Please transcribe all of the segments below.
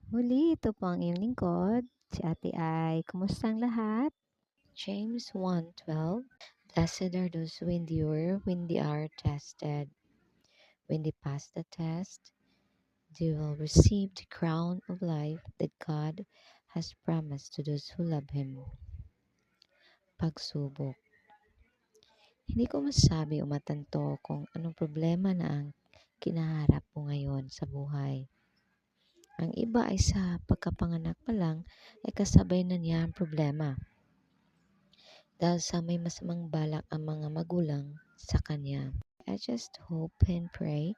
Muli, ito po ang iyong lingkod, si Ate Ai. Kumusta ang lahat? James 1:12. Blessed are those who endure when they are tested. When they pass the test, they will receive the crown of life that God has promised to those who love Him. Pagsubok. Hindi ko masabi o matanto kung anong problema na ang kinaharap mo ngayon sa buhay. Ang iba ay sa pagkapanganak pa lang ay kasabay na niya ang problema. Dahil sa may masamang balak ang mga magulang sa kanya. I just hope and pray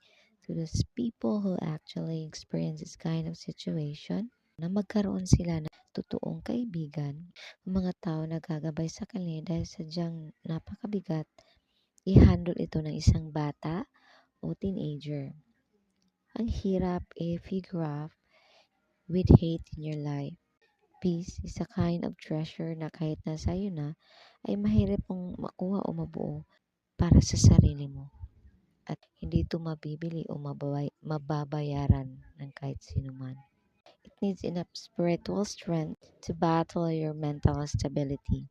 to those people who actually experience this kind of situation na magkaroon sila ng totoong kaibigan, mga tao na gagabay sa kanila dahil sadyang napakabigat i-handle ito ng isang bata o teenager. Ang hirap if you grew up with hate in your life. Peace is a kind of treasure na kahit nasa iyo na, ay mahirap mong makuha o mabuo para sa sarili mo. At hindi ito mabibili o mababayaran ng kahit sino man. It needs enough spiritual strength to battle your mental stability.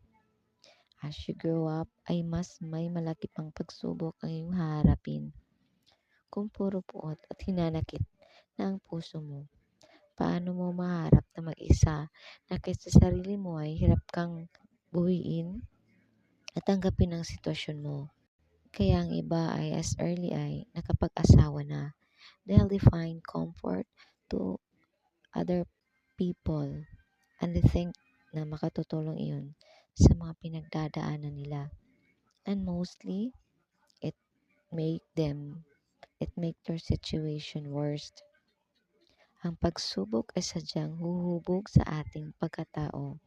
As you grow up, ay mas may malaki pang pagsubok ang iyong haharapin. Kung puro puot at hinanakit na ang puso mo, paano mo maharap na mag-isa na kahit sa sarili mo ay hirap kang buuin at tanggapin ang sitwasyon mo. Kaya ang iba ay as early ay nakapag-asawa na dahil they find comfort to other people and they think na makatutulong iyon sa mga pinagdadaanan nila. And mostly, it it make their situation worse. Ang pagsubok ay sadyang huhubog sa ating pagkatao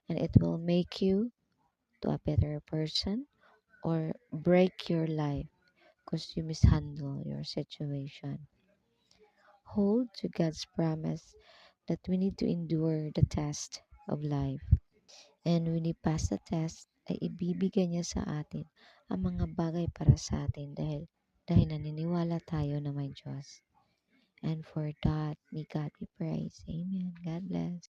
and it will make you to a better person or break your life because you mishandle your situation. Hold to God's promise that we need to endure the test of life. And when we pass the test, ay ibibigay niya sa atin ang mga bagay para sa atin dahil naniniwala tayo na may Diyos. And for that, may God be praised. Amen. God bless.